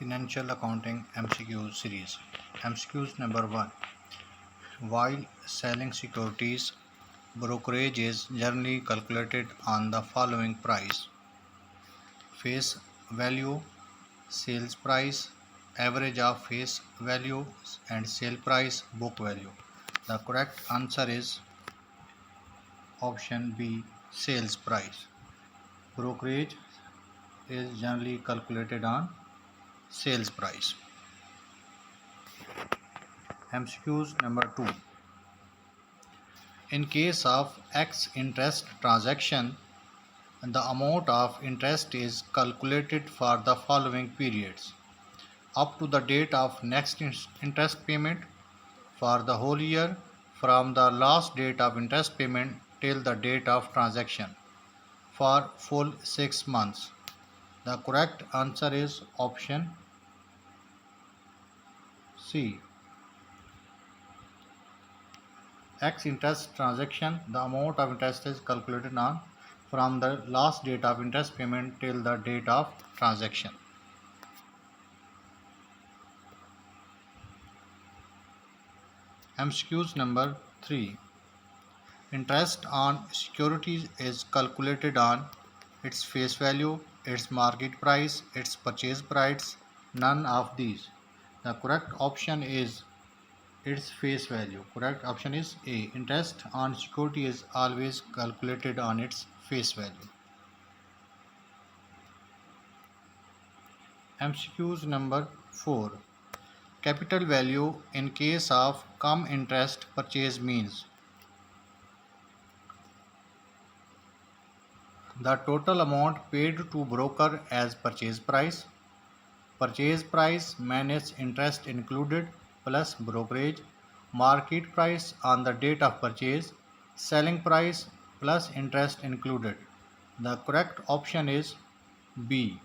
Financial Accounting MCQs series. MCQs number 1. While selling securities, brokerage is generally calculated on the following price: face value, sales price, average of face value and sale price, book value. The correct answer is option B, sales price. Brokerage is generally calculated on sales price. MCQs number 2. In case of X interest transaction, the amount of interest is calculated for the following periods: up to the date of next interest payment, for the whole year, from the last date of interest payment till the date of transaction, for full 6 months. The correct answer is option C. X interest transaction, the amount of interest is calculated on from the last date of interest payment till the date of transaction. MCQs number 3. Interest on securities is calculated on its face value, its market price, its purchase price, none of these. The correct option is its face value. Correct option is A. Interest on security is always calculated on its face value. MCQs number 4. Capital value in case of cum interest purchase means the total amount paid to broker as purchase price minus interest included plus brokerage, market price on the date of purchase, selling price plus interest included. The correct option is B.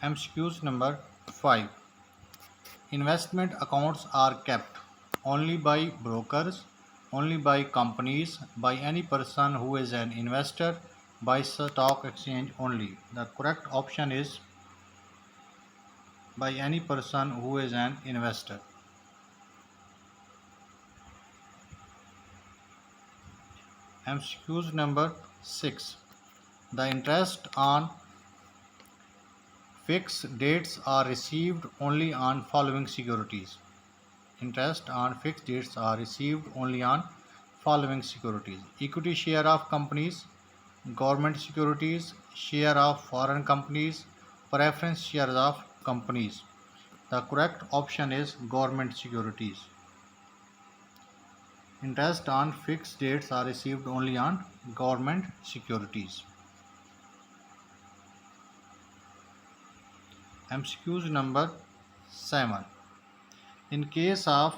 MCQs number 5. Investment accounts are kept only by brokers, only by companies, by any person who is an investor, by stock exchange only. The correct option is by any person who is an investor. MCQs number 6. The interest on fixed dates are received only on following securities. Interest on fixed dates are received only on following securities: equity share of companies, government securities, share of foreign companies, preference shares of companies. The correct option is government securities. Interest on fixed dates are received only on government securities. MCQs number 7. In case of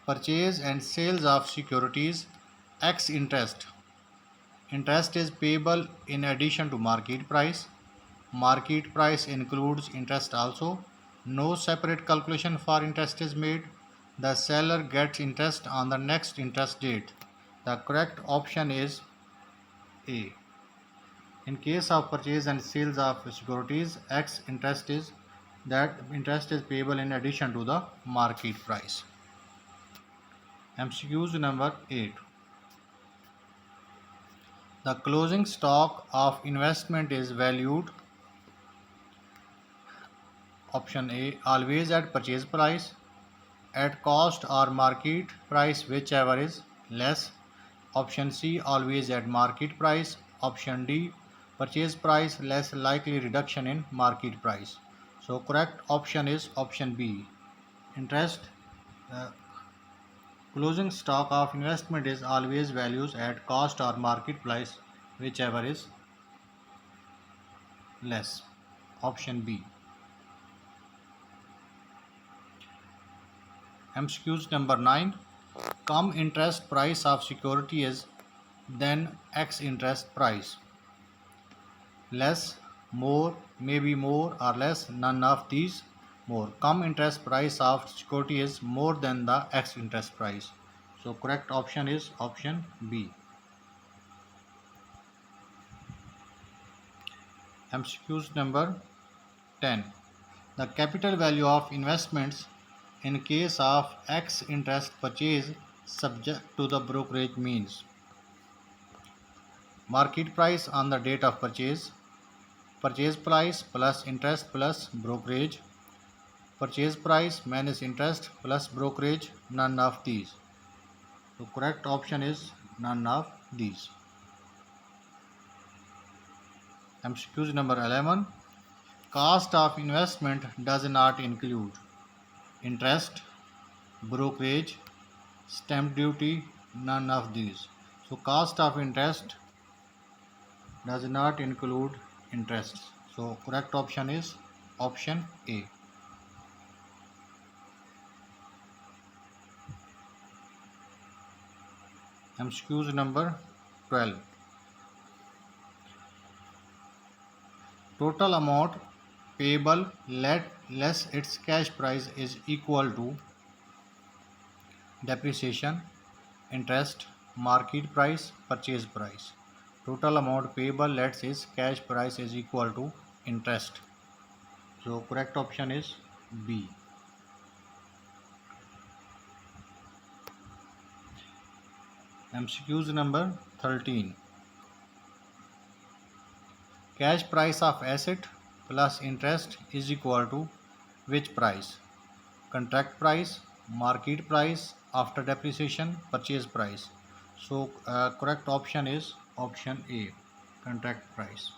purchase and sales of securities, X interest is payable in addition to market price. Market price includes interest also. No separate calculation for interest is made. The seller gets interest on the next interest date. The correct option is A. In case of purchase and sales of securities, X interest is payable in addition to the market price. MCQs number 8. The closing stock of investment is valued, option A, always at purchase price, at cost or market price, whichever is less. Option C, always at market price. Option D, purchase price less likely reduction in market price. So correct option is option B. Interest closing stock of investment is always values at cost or market price, whichever is less. Option B. MCQs number 9. Cum interest price of security is then X interest price. Less, more, maybe more or less, none of these. more. Come interest price of security is more than the X interest price. So correct option is option B. MCQs number 10. The capital value of investments in case of X interest purchase subject to the brokerage means market price on the date of purchase, purchase price plus interest plus brokerage, purchase price minus interest plus brokerage, none of these. So correct option is none of these. MCQs number 11. Cost of investment does not include interest, brokerage, stamp duty, none of these. So cost of interest does not include interest. So correct option is option A. MCQs number 12. Total amount payable less its cash price is equal to depreciation, interest, market price, purchase price. Total amount payable less its cash price is equal to interest. So correct option is B. MCQs number 13. Cash price of asset plus interest is equal to which price? Contract price, market price, after depreciation, purchase price. So correct option is option A, contract price.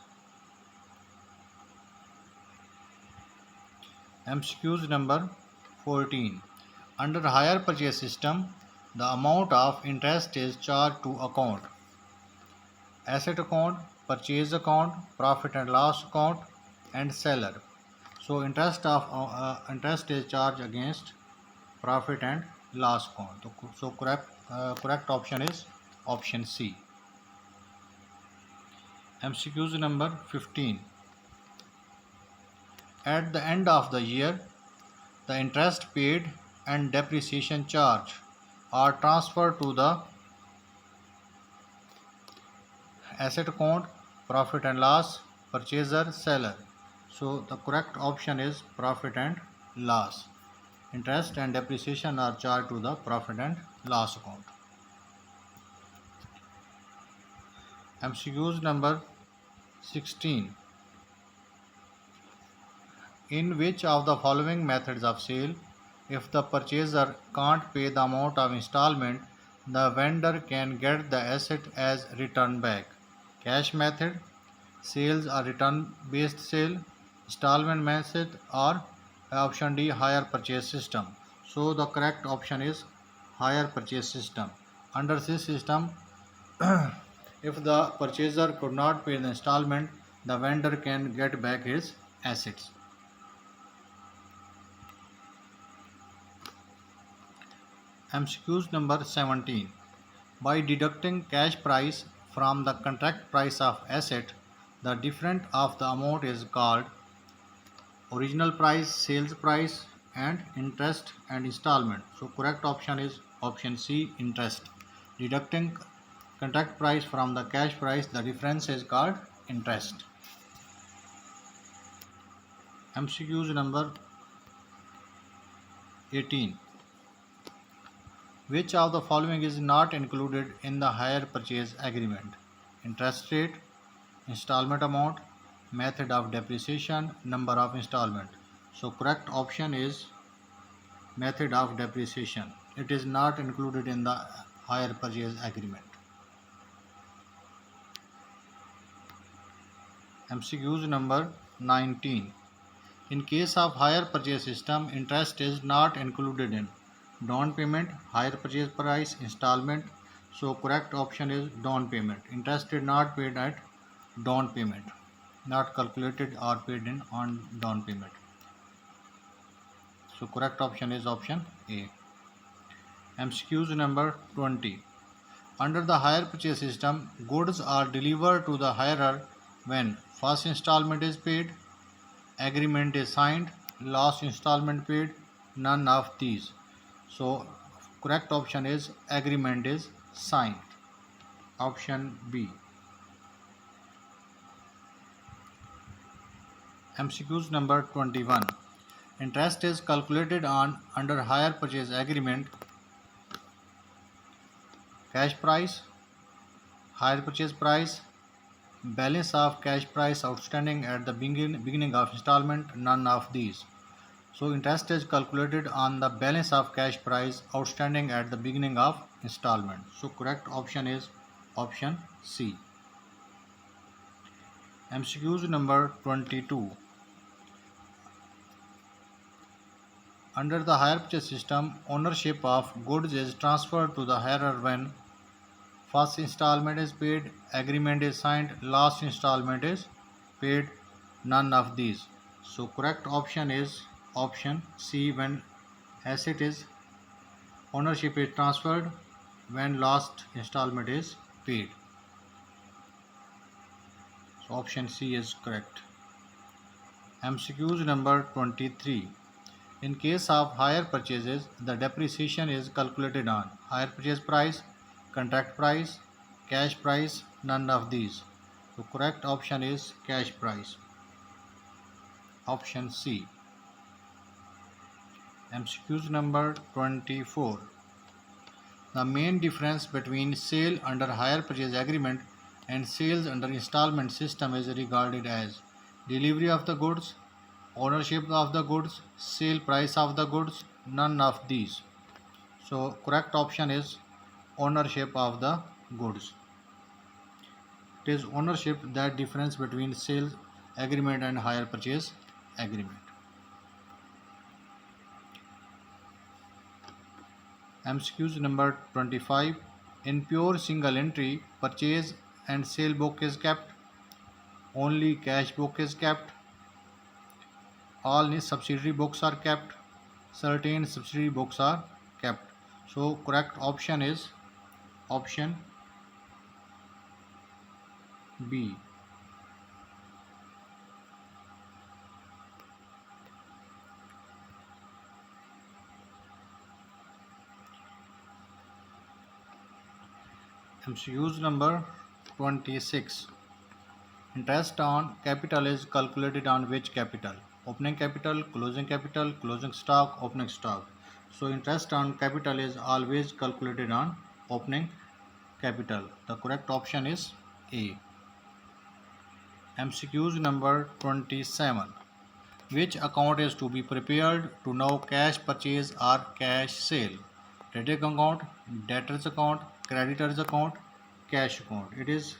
MCQs number 14. Under hire purchase system, the amount of interest is charged to account asset account, purchase account, profit and loss account, and seller. So interest is charged against profit and loss account. So correct option is option C. MCQs number 15. At the end of the year, the interest paid and depreciation charge are transferred to the asset account, profit and loss, purchaser, seller. So the correct option is profit and loss. Interest and depreciation are charged to the profit and loss account. MCQs number 16. In which of the following methods of sale, if the purchaser can't pay the amount of installment, the vendor can get the asset as return back? Cash method, sales or return based sale, installment method, or option D, hire purchase system. So the correct option is hire purchase system. Under this system, if the purchaser could not pay the installment, the vendor can get back his assets. MCQs number 17. By deducting cash price from the contract price of asset, the difference of the amount is called original price, sales price, and interest and installment. So correct option is option C, interest. Deducting contract price from the cash price, the difference is called interest. MCQs number 18. Which of the following is not included in the hire purchase agreement? Interest rate, installment amount, method of depreciation, number of installment. So correct option is method of depreciation. It is not included in the hire purchase agreement. MCQs number 19. In case of hire purchase system, interest is not included in down payment, hire purchase price, installment. So correct option is down payment. Interest is not paid at down payment, not calculated or paid in on down payment. So correct option is option A. MCQs number 20. Under the hire purchase system, goods are delivered to the hirer when first installment is paid, agreement is signed, last installment paid, none of these. So correct option is agreement is signed, option B. MCQs number 21. Interest is calculated on under hire purchase agreement, cash price, hire purchase price, balance of cash price outstanding at the beginning of installment, none of these. So interest is calculated on the balance of cash price outstanding at the beginning of installment. So correct option is option C. MCQs number 22. Under the hire purchase system, ownership of goods is transferred to the hirer when first installment is paid, agreement is signed, last installment is paid, none of these. So correct option is option C, when asset is ownership is transferred when last installment is paid. So option C is correct. MCQs number 23. In case of hire purchases, the depreciation is calculated on hire purchase price, contract price, cash price, none of these. So correct option is cash price, option C. MCQs number 24. The main difference between sale under hire purchase agreement and sales under installment system is regarded as delivery of the goods, ownership of the goods, sale price of the goods, none of these. So correct option is ownership of the goods. It is ownership that difference between sales agreement and hire purchase agreement. MCQs number 25. In pure single entry, purchase and sale book is kept, only cash book is kept, all subsidiary books are kept, certain subsidiary books are kept. So correct option is option B. MCQs number 26. Interest on capital is calculated on which capital? Opening capital, closing stock, opening stock. So interest on capital is always calculated on opening capital. The correct option is A. MCQs number 27. Which account is to be prepared to know cash purchase or cash sale? Credit account, debtors account, creditors account, cash account. It is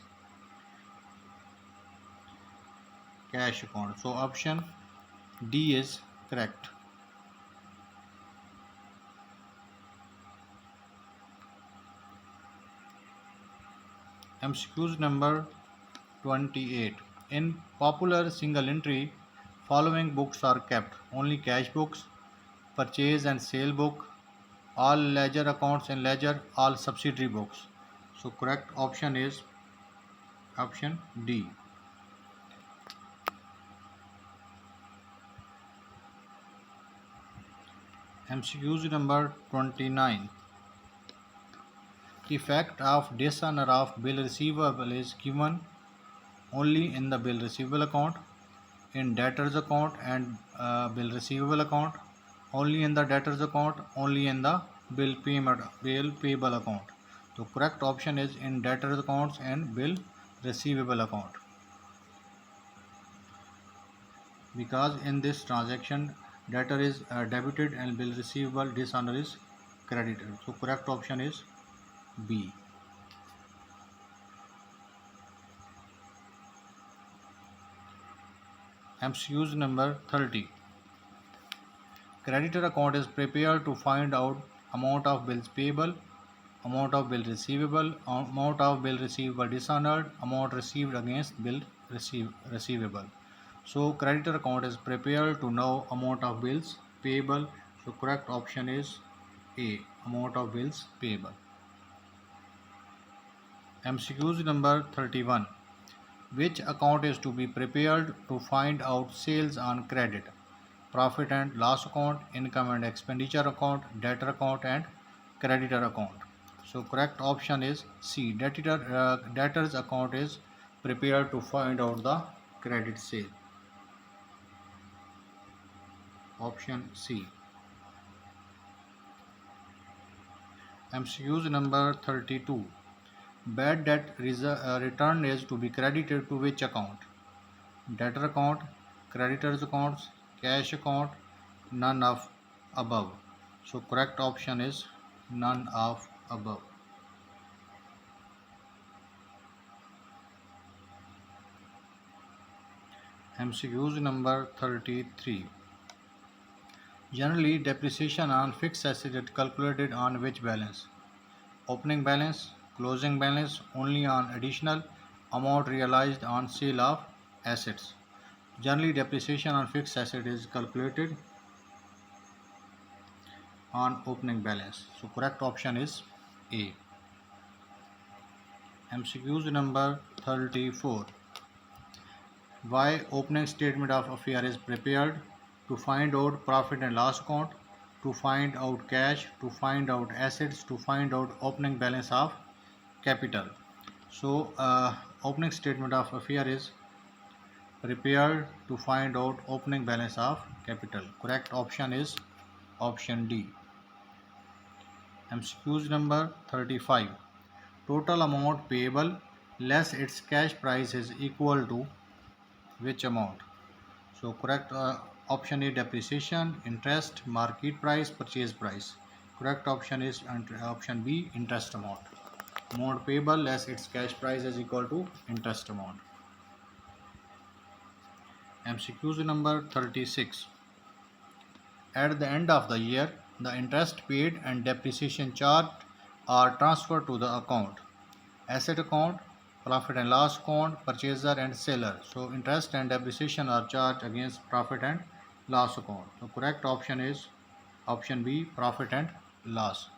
cash account. So option D is correct. MCQs number 28. In popular single entry, following books are kept: only cash books, purchase and sale book, all ledger accounts in ledger, all subsidiary books. So correct option is option D. MCQs number 29. Effect of dishonor of bill receivable is given only in the bill receivable account, in debtors account and bill receivable account, only in the debtors account, only in the bill payable account. So correct option is in debtors accounts and bill receivable account, because in this transaction debtor is debited and bill receivable dishonor is credited. So correct option is B. MCQs number 30. Creditor account is prepared to find out amount of bills payable, amount of bill receivable, amount of bill receivable dishonored, amount received against bill receivable. So creditor account is prepared to know amount of bills payable. So correct option is A, amount of bills payable. MCQs number 31. Which account is to be prepared to find out sales on credit? profit and loss account, income and expenditure account, debtor account and creditor account. So correct option is C. Debtor's account is prepared to find out the credit sale. Option C. MCQs number 32. Bad debt return is to be credited to which account? Debtor account, creditors accounts, cash account, none of above. So correct option is none of above. MCQs number 33. Generally, depreciation on fixed asset is calculated on which balance? Opening balance, closing balance, only on additional amount realized on sale of assets. Generally, depreciation on fixed asset is calculated on opening balance. So correct option is A. MCQs number 34. Why opening statement of affair is prepared? To find out profit and loss account, to find out cash, to find out assets, to find out opening balance of capital. So opening statement of affair is prepared to find out opening balance of capital. Correct option is option D. MCQs number 35. Total amount payable less its cash price is equal to which amount? So correct option A, depreciation, interest, market price, purchase price. Correct option is option B, interest amount. Amount payable less its cash price is equal to interest amount. MCQs number 36. At the end of the year, the interest paid and depreciation charged are transferred to the account. Asset account, profit and loss account, purchaser and seller. So interest and depreciation are charged against profit and loss account. So correct option is option B, profit and loss.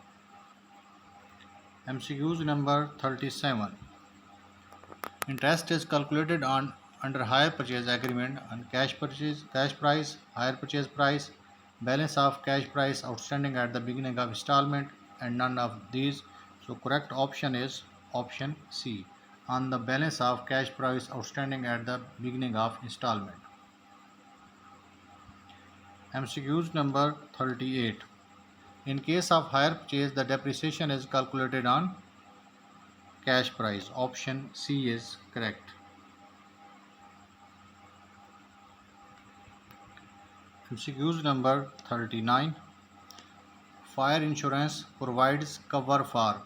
MCQs number 37. Interest is calculated on under hire purchase agreement on cash price, hire purchase price, balance of cash price outstanding at the beginning of installment, and none of these. So correct option is option C, on the balance of cash price outstanding at the beginning of installment. MCQs number 38. In case of hire purchase, the depreciation is calculated on cash price. Option C is correct. MCQs number 39. Fire insurance provides cover for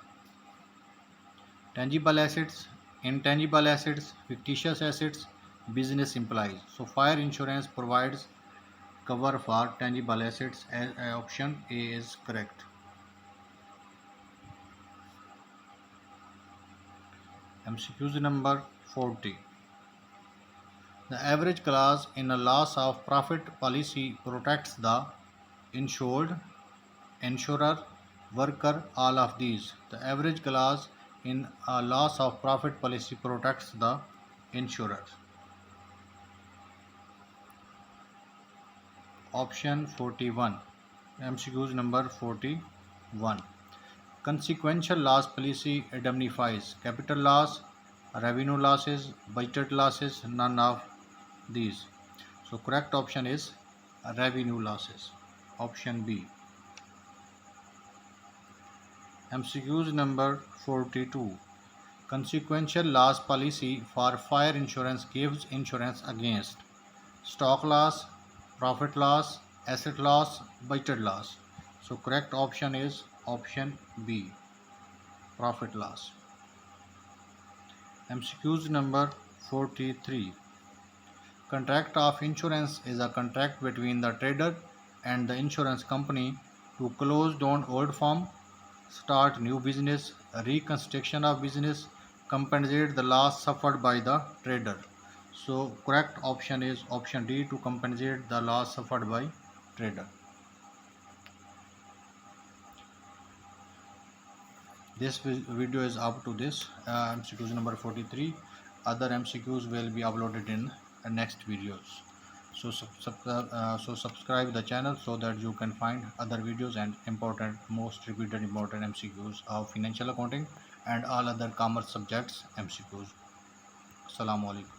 tangible assets, intangible assets, fictitious assets, business employees. So fire insurance provides cover for tangible assets. Option A is correct. MCQs number 40. The average clause in a loss of profit policy protects the insured, insurer, worker, all of these. The average clause in a loss of profit policy protects the insurer. Option 41. MCQs number 41. Consequential loss policy indemnifies capital loss, revenue losses, budget losses, none of these. So correct option is revenue losses. Option B. MCQs number 42. Consequential loss policy for fire insurance gives insurance against stock loss, profit loss, asset loss, budget loss. So correct option is option B, profit loss. MCQs number 43. Contract of insurance is a contract between the trader and the insurance company to close down old firm, start new business, reconstruction of business, compensate the loss suffered by the trader. So correct option is option D, to compensate the loss suffered by trader. This video is up to this MCQs number 43. Other MCQs will be uploaded in next videos. So subscribe the channel so that you can find other videos and most repeated important MCQs of financial accounting and all other commerce subjects MCQs. Assalamu alaikum.